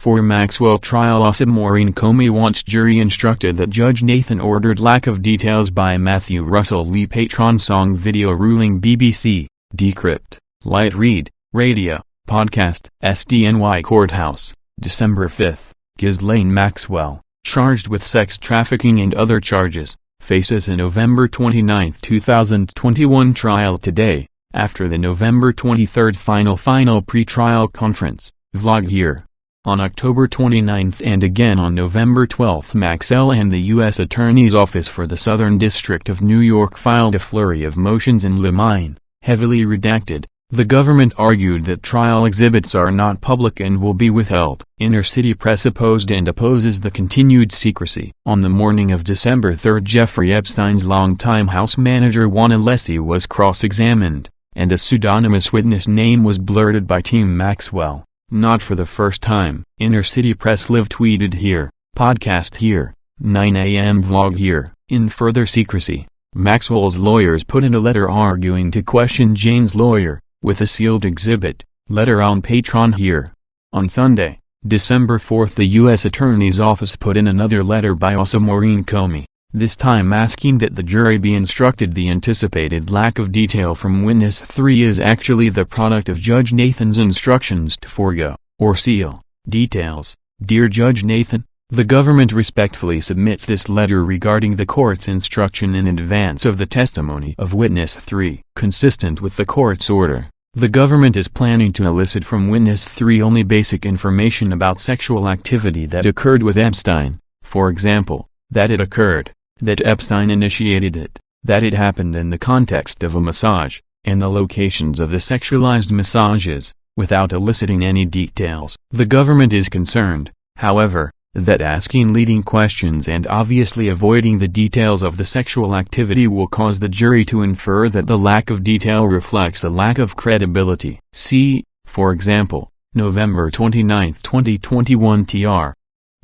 For Maxwell trial, AUSA Maurene Comey wants jury instructed that Judge Nathan ordered lack of details by Matthew Russell Lee patron song video ruling BBC, decrypt, light read, radio, podcast. SDNY Courthouse, December 5. Ghislaine Maxwell, charged with sex trafficking and other charges, faces a November 29, 2021 trial today, after the November 23 final pre-trial conference. Vlog here. On October 29 and again on November 12, Maxwell and the U.S. Attorney's Office for the Southern District of New York filed a flurry of motions in limine, heavily redacted. The government argued that trial exhibits are not public and will be withheld. Inner City Press opposed and opposes the continued secrecy. On the morning of December 3, Jeffrey Epstein's longtime house manager Juan Alessi was cross-examined, and a pseudonymous witness name was blurted by Team Maxwell. Not for the first time. Inner City Press live tweeted here, podcast here, 9 a.m. vlog here. In further secrecy, Maxwell's lawyers put in a letter arguing to question Jane's lawyer, with a sealed exhibit, letter on patron here. On Sunday, December 4, the U.S. Attorney's Office put in another letter by AUSA Maurene Comey, this time asking that the jury be instructed the anticipated lack of detail from witness 3 is actually the product of Judge Nathan's instructions to forego, or seal, details. Dear Judge Nathan, the government respectfully submits this letter regarding the court's instruction in advance of the testimony of witness 3. Consistent with the court's order, the government is planning to elicit from witness 3 only basic information about sexual activity that occurred with Epstein, for example, that it occurred, that Epstein initiated it, that it happened in the context of a massage, and the locations of the sexualized massages, without eliciting any details. The government is concerned, however, that asking leading questions and obviously avoiding the details of the sexual activity will cause the jury to infer that the lack of detail reflects a lack of credibility. See, for example, November 29, 2021 TR.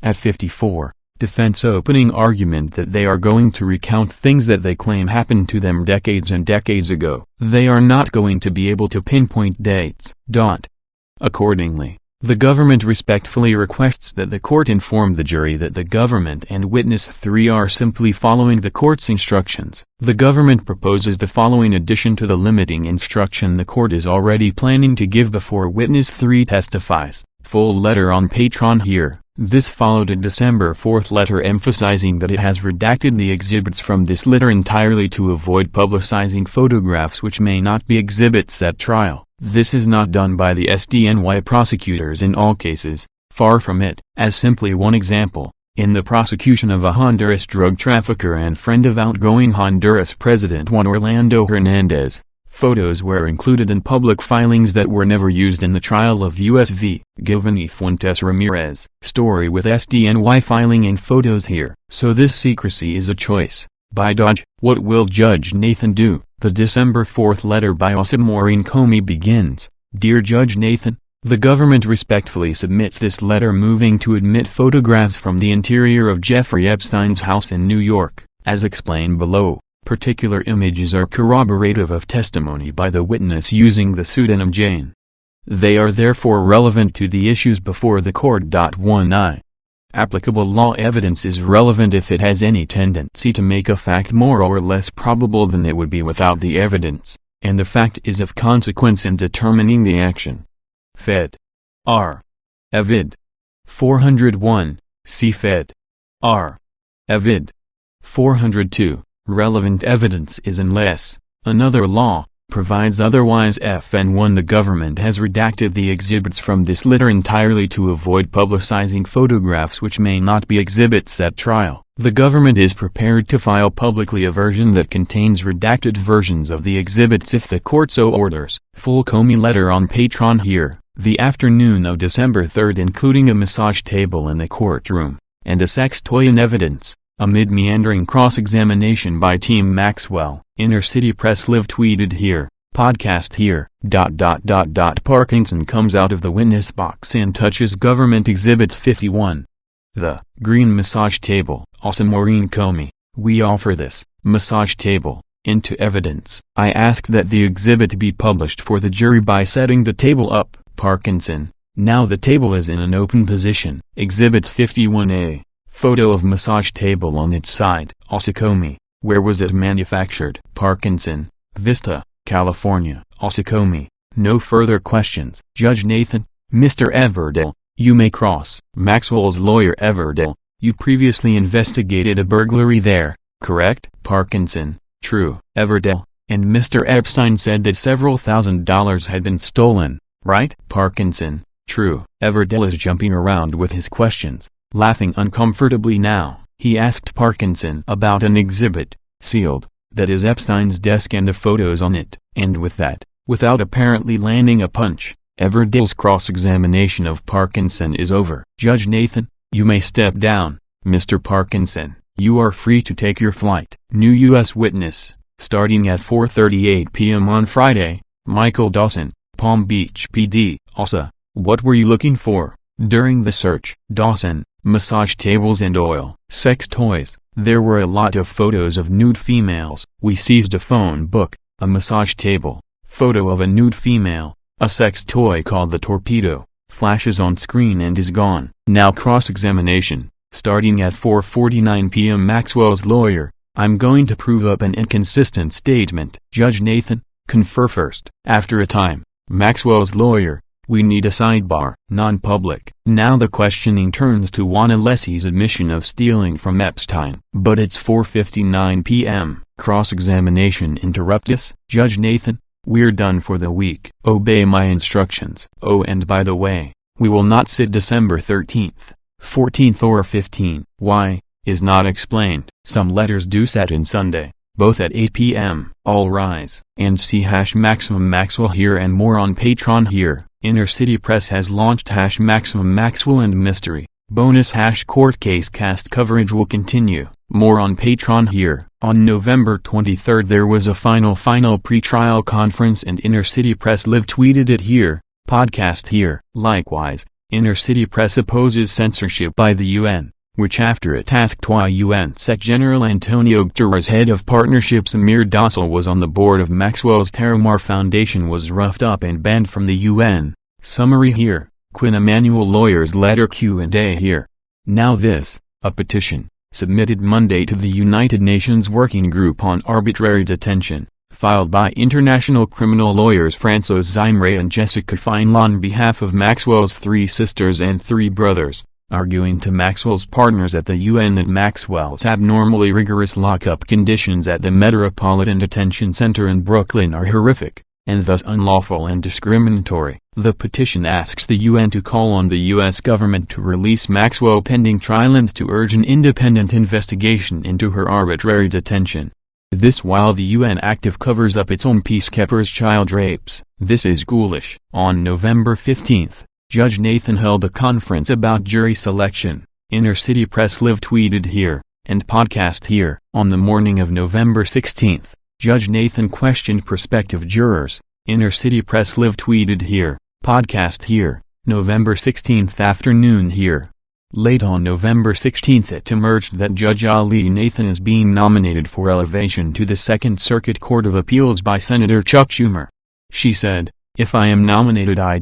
At 54. Defense opening argument that they are going to recount things that they claim happened to them decades and decades ago. They are not going to be able to pinpoint dates. Accordingly, the government respectfully requests that the court inform the jury that the government and witness 3 are simply following the court's instructions. The government proposes the following addition to the limiting instruction the court is already planning to give before witness 3 testifies. Full letter on patron here. This followed a December 4 letter emphasizing that it has redacted the exhibits from this letter entirely to avoid publicizing photographs which may not be exhibits at trial. This is not done by the SDNY prosecutors in all cases, far from it. As simply one example, in the prosecution of a Honduras drug trafficker and friend of outgoing Honduras President Juan Orlando Hernandez, photos were included in public filings that were never used in the trial of U.S. v. Giovanni Fuentes Ramirez. Story with SDNY filing and photos here. So this secrecy is a choice by Dodge. What will Judge Nathan do? The December 4 letter by AUSA Maurene Comey begins, Dear Judge Nathan, the government respectfully submits this letter moving to admit photographs from the interior of Jeffrey Epstein's house in New York. As explained below, particular images are corroborative of testimony by the witness using the pseudonym Jane. They are therefore relevant to the issues before the court. 1I. Applicable law evidence is relevant if it has any tendency to make a fact more or less probable than it would be without the evidence, and the fact is of consequence in determining the action. Fed. R. Evid. 401, see Fed. R. Evid. 402. Relevant evidence is unless another law provides otherwise. FN1 The government has redacted the exhibits from this letter entirely to avoid publicizing photographs which may not be exhibits at trial. The government is prepared to file publicly a version that contains redacted versions of the exhibits if the court so orders. Full Comey letter on patron here. The afternoon of December 3 including a massage table in the courtroom, and a sex toy in evidence, amid meandering cross-examination by Team Maxwell. Inner City Press live tweeted here, podcast here. Parkinson comes out of the witness box and touches Government Exhibit 51. The green massage table. AUSA Maurene Comey, we offer this massage table into evidence. I ask that the exhibit be published for the jury by setting the table up. Parkinson, Now the table is in an open position. Exhibit 51A. Photo of massage table on its side. AUSA Comey. Where was it manufactured? Parkinson, Vista, California. AUSA Comey. No further questions. Judge Nathan. Mr. Everdell, you may cross. Maxwell's lawyer. Everdell, you previously investigated a burglary there, correct? Parkinson. True. Everdell, and Mr. Epstein said that several $1,000s had been stolen, right? Parkinson. True. Everdell is jumping around with his questions, laughing uncomfortably now. He asked Parkinson about an exhibit, sealed, that is Epstein's desk and the photos on it, and with that, without apparently landing a punch, Everdell's cross-examination of Parkinson is over. Judge Nathan, you may step down. Mr. Parkinson, you are free to take your flight. New U.S. witness, starting at 4:38 p.m. on Friday, Michael Dawson, Palm Beach PD. AUSA, what were you looking for during the search? Dawson, massage tables and oil. Sex toys. There were a lot of photos of nude females. We seized a phone book, a massage table, photo of a nude female, a sex toy called the torpedo, flashes on screen and is gone. Now cross-examination, starting at 4:49 p.m. Maxwell's lawyer, I'm going to prove up an inconsistent statement. Judge Nathan, confer first. After a time, Maxwell's lawyer, we need a sidebar. Non-public. Now the questioning turns to Juan Alessi's admission of stealing from Epstein. But it's 4:59 p.m. Cross-examination interruptus. Judge Nathan, we're done for the week. Obey my instructions. Oh, and by the way, we will not sit December 13th, 14th or 15th. Why, is not explained. Some letters due Saturday and Sunday, both at 8 p.m. All rise. And see #Maximum Maxwell here and more on Patreon here. Inner City Press has launched #Maximum Maxwell and Mystery. Bonus #court case cast coverage will continue. More on Patreon here. On November 23rd there was a final pre-trial conference and Inner City Press live tweeted it here, podcast here. Likewise, Inner City Press opposes censorship by the UN, which after it asked why UN Sec General Antonio Guterres head of partnerships Amir Dossal was on the board of Maxwell's Terramar Foundation was roughed up and banned from the UN. Summary here, Quinn Emanuel lawyer's letter Q&A here. Now this, a petition, submitted Monday to the United Nations Working Group on Arbitrary Detention, filed by international criminal lawyers Francois Zimre and Jessica Feinla on behalf of Maxwell's 3 sisters and 3 brothers, arguing to Maxwell's partners at the UN that Maxwell's abnormally rigorous lockup conditions at the Metropolitan Detention Center in Brooklyn are horrific, and thus unlawful and discriminatory. The petition asks the UN to call on the U.S. government to release Maxwell pending trial and to urge an independent investigation into her arbitrary detention. This while the UN active covers up its own peacekeepers' child rapes. This is ghoulish. On November 15th, Judge Nathan held a conference about jury selection. Inner City Press live tweeted here, and podcast here. On the morning of November 16th, Judge Nathan questioned prospective jurors. Inner City Press live tweeted here, podcast here. November 16th afternoon here. Late on November 16th it emerged that Judge Ali Nathan is being nominated for elevation to the Second Circuit Court of Appeals by Senator Chuck Schumer. She said, if I am nominated I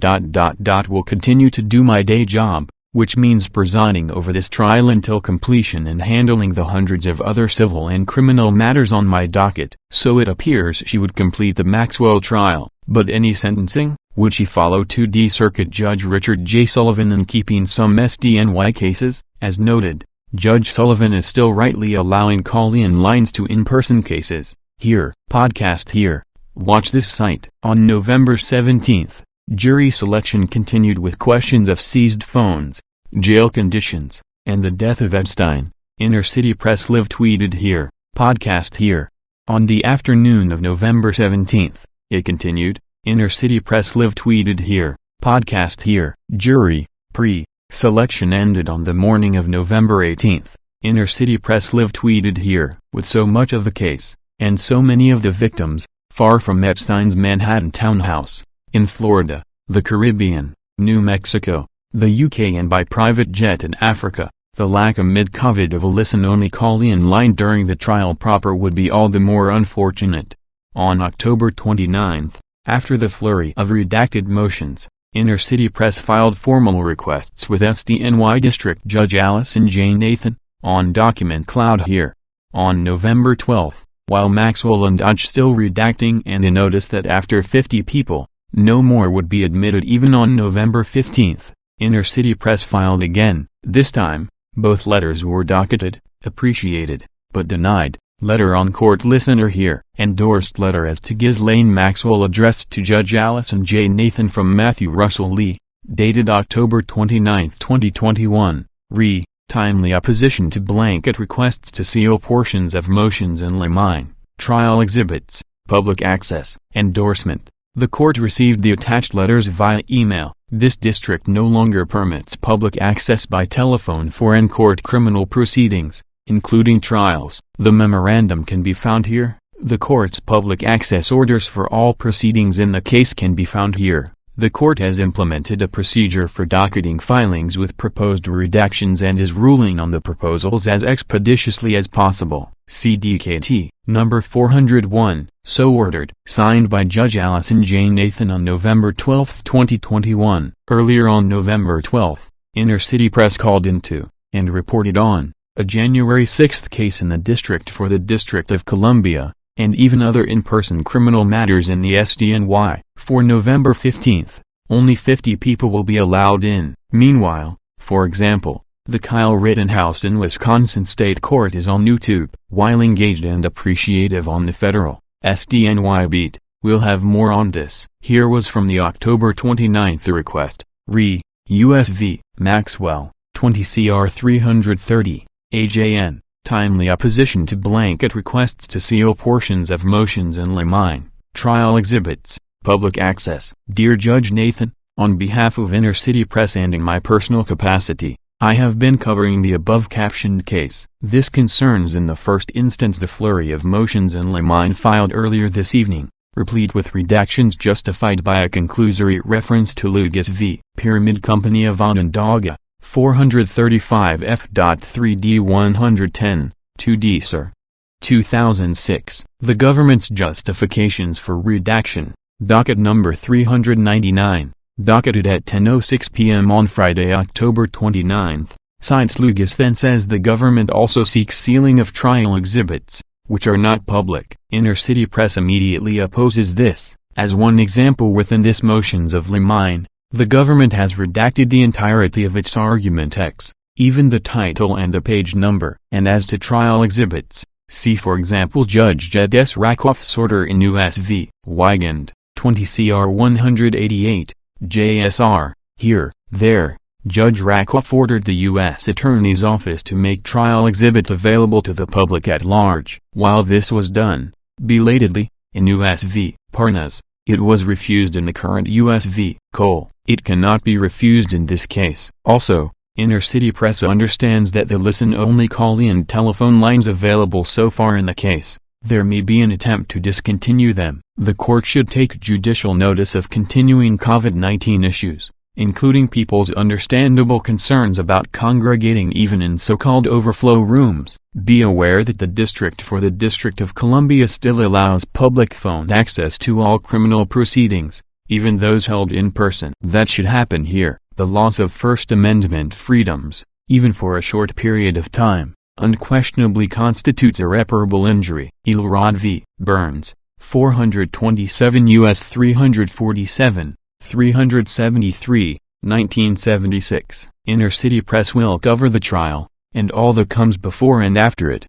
will continue to do my day job, which means presiding over this trial until completion and handling the hundreds of other civil and criminal matters on my docket. So it appears she would complete the Maxwell trial, but any sentencing? Would she follow 2D Circuit Judge Richard J. Sullivan in keeping some SDNY cases? As noted, Judge Sullivan is still rightly allowing call-in lines to in-person cases. Here, podcast here. Watch this site. On November 17th, jury selection continued with questions of seized phones, jail conditions, and the death of Epstein. Inner City Press live tweeted here, podcast here. On the afternoon of November 17th, it continued, Inner City Press live tweeted here, podcast here. Jury, pre-selection ended on the morning of November 18th. Inner City Press live tweeted here, with so much of the case, and so many of the victims, far from Epstein's Manhattan townhouse, in Florida, the Caribbean, New Mexico, the UK and by private jet in Africa, the lack amid COVID of a listen-only call-in line during the trial proper would be all the more unfortunate. On October 29th, after the flurry of redacted motions, Inner City Press filed formal requests with SDNY District Judge Allison J. Nathan, on document cloud here. On November 12, while Maxwell and Dodge still redacting and a notice that after 50 people, no more would be admitted even on November 15, Inner City Press filed again. This time, both letters were docketed, appreciated, but denied. Letter on court listener here. Endorsed letter as to Ghislaine Maxwell addressed to Judge Allison J. Nathan from Matthew Russell Lee, dated October 29, 2021. Re. Timely opposition to blanket requests to seal portions of motions in limine, trial exhibits, public access. Endorsement. The court received the attached letters via email. This district no longer permits public access by telephone for in-court criminal proceedings, including trials. The memorandum can be found here. The court's public access orders for all proceedings in the case can be found here. The court has implemented a procedure for docketing filings with proposed redactions and is ruling on the proposals as expeditiously as possible. CDKT, number 401, so ordered. Signed by Judge Allison J. Nathan on November 12, 2021. Earlier on November 12, Inner City Press called into, and reported on, a January 6 case in the district for the District of Columbia, and even other in-person criminal matters in the SDNY. For November 15, only 50 people will be allowed in. Meanwhile, for example, the Kyle Rittenhouse in Wisconsin State Court is on YouTube. While engaged and appreciative on the federal SDNY beat, we'll have more on this. Here was from the October 29 request. Re. U.S. v. Maxwell, 20 CR 330, AJN. Timely opposition to blanket requests to seal portions of motions in limine, trial exhibits, public access. Dear Judge Nathan, on behalf of Inner City Press and in my personal capacity, I have been covering the above-captioned case. This concerns in the first instance the flurry of motions in limine filed earlier this evening, replete with redactions justified by a conclusory reference to Lucas v. Pyramid Company of Onondaga, 435 F.3D 110, 2D Sir. 2006. The government's justifications for redaction, docket number 399, docketed at 10:06 p.m. on Friday, October 29, cites Lucas then says the government also seeks sealing of trial exhibits, which are not public. Inner City Press immediately opposes this. As one example within this motions of limine, the government has redacted the entirety of its argument X, even the title and the page number. And as to trial exhibits, see for example Judge Jed S. Rakoff's order in U.S. v. Wigand, 20 CR 188, JSR. Here, there, Judge Rakoff ordered the U.S. Attorney's Office to make trial exhibits available to the public at large. While this was done, belatedly, in U.S. v. Parnas, it was refused in the current U.S. v. Cole. It cannot be refused in this case. Also, Inner City Press understands that the listen-only call-in telephone lines available so far in the case, there may be an attempt to discontinue them. The court should take judicial notice of continuing COVID-19 issues, including people's understandable concerns about congregating even in so-called overflow rooms. Be aware that the District for the District of Columbia still allows public phone access to all criminal proceedings, even those held in person. That should happen here. The loss of First Amendment freedoms, even for a short period of time, unquestionably constitutes irreparable injury. Elrod v. Burns, 427 U.S. 347, 373, 1976. Inner City Press will cover the trial, and all that comes before and after it.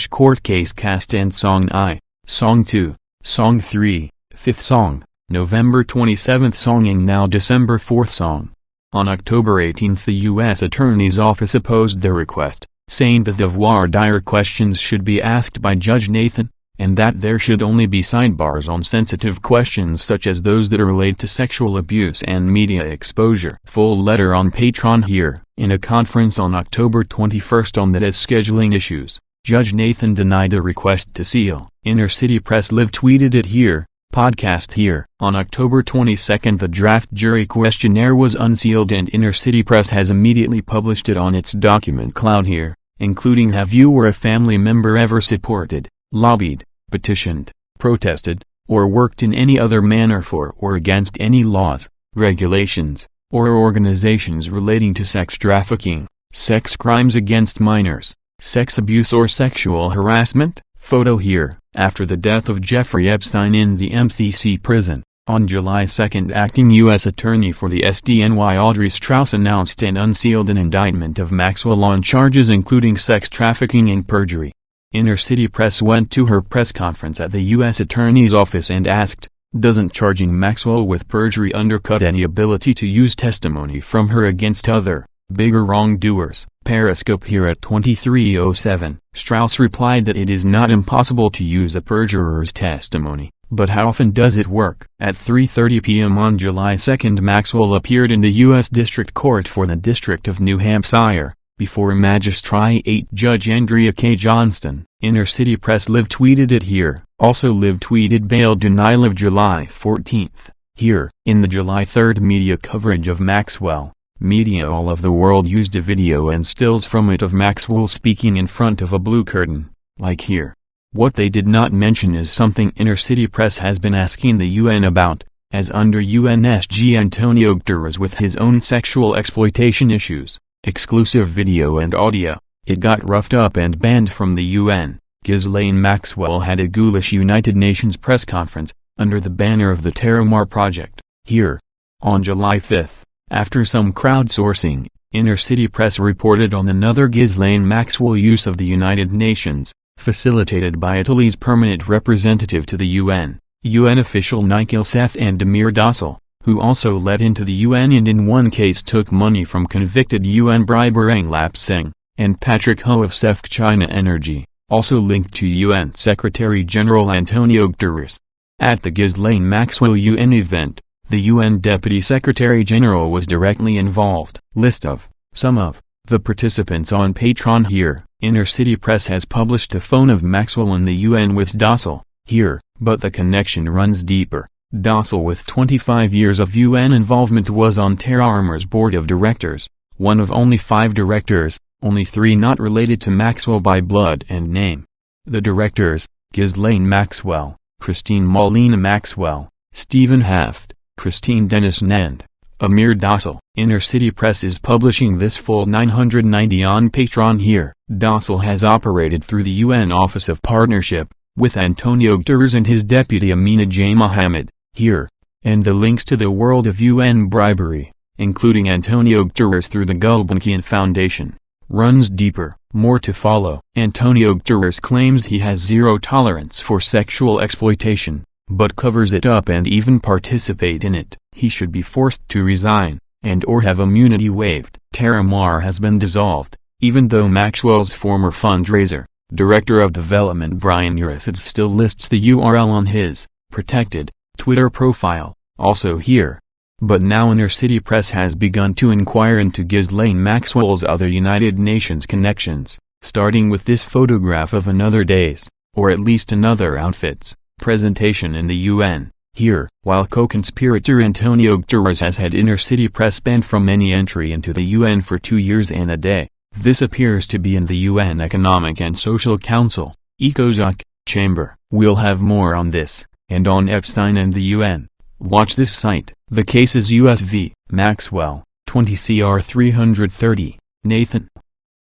Court case cast and Song I, Song 2, Song 3, 5th Song, November 27th Songing now December 4th Song. On October 18 the U.S. Attorney's Office opposed their request, saying that the voir dire questions should be asked by Judge Nathan, and that there should only be sidebars on sensitive questions such as those that relate to sexual abuse and media exposure. Full letter on Patreon here. In a conference on October 21 on that as scheduling issues, Judge Nathan denied a request to seal. Inner City Press live tweeted it here. Podcast here. On October 22 the draft jury questionnaire was unsealed and Inner City Press has immediately published it on its document cloud here, including have you or a family member ever supported, lobbied, petitioned, protested, or worked in any other manner for or against any laws, regulations, or organizations relating to sex trafficking, sex crimes against minors, sex abuse or sexual harassment. Photo here. After the death of Jeffrey Epstein in the MCC prison, on July 2, acting U.S. Attorney for the SDNY Audrey Strauss announced and unsealed an indictment of Maxwell on charges including sex trafficking and perjury. Inner City Press went to her press conference at the U.S. Attorney's office and asked, doesn't charging Maxwell with perjury undercut any ability to use testimony from her against other, bigger wrongdoers? Periscope here at 23:07. Strauss replied that it is not impossible to use a perjurer's testimony, but how often does it work? At 3:30 p.m. on July 2, Maxwell appeared in the U.S. District Court for the District of New Hampshire, before Magistrate Judge Andrea K. Johnston. Inner City Press live tweeted it here. Also live tweeted bail denial of July 14. Here, in the July 3 media coverage of Maxwell, media all of the world used a video and stills from it of Maxwell speaking in front of a blue curtain, like here. What they did not mention is something Inner City Press has been asking the UN about, as under UNSG Antonio Guterres with his own sexual exploitation issues, exclusive video and audio, it got roughed up and banned from the UN. Ghislaine Maxwell had a ghoulish United Nations press conference, under the banner of the Terramar Project, here. On July 5, after some crowdsourcing, Inner City Press reported on another Ghislaine Maxwell use of the United Nations, facilitated by Italy's permanent representative to the UN official Nikhil Seth and Demir Dossal, who also let into the UN and in one case took money from convicted UN briber Englap Singh, and Patrick Ho of Sef China Energy, also linked to UN Secretary-General Antonio Guterres. At the Ghislaine Maxwell UN event, the UN Deputy Secretary-General was directly involved. List of some of the participants on Patreon here. Inner City Press has published a phone of Maxwell in the UN with Dossal, here, but the connection runs deeper. Dossal, with 25 years of UN involvement, was on Terramar's board of directors, one of only 5 directors, only 3 not related to Maxwell by blood and name. The directors, Ghislaine Maxwell, Christine Maurene Maxwell, Stephen Haft, Christine Dennis and Amir Dossal. Inner City Press is publishing this full 990 on Patreon here. Dossal has operated through the UN Office of Partnership, with Antonio Guterres and his deputy Amina J. Mohammed, here, and the links to the world of UN bribery, including Antonio Guterres through the Gulbenkian Foundation, runs deeper. More to follow. Antonio Guterres claims he has zero tolerance for sexual exploitation, but covers it up and even participate in it. He should be forced to resign, and or have immunity waived. Terramar has been dissolved, even though Maxwell's former fundraiser, Director of Development Brian Urisic still lists the URL on his protected Twitter profile, also here. But now Inner City Press has begun to inquire into Ghislaine Maxwell's other United Nations connections, starting with this photograph of another day's, or at least another outfit's, presentation in the UN, here. While co-conspirator Antonio Guterres has had Inner City Press banned from any entry into the UN for 2 years and a day, this appears to be in the UN Economic and Social Council, ECOSOC, chamber. We'll have more on this, and on Epstein and the UN. Watch this site. The case is US v. Maxwell, 20 CR 330, Nathan.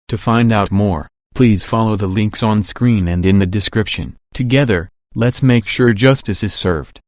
To find out more, please follow the links on screen and in the description. Together, let's make sure justice is served.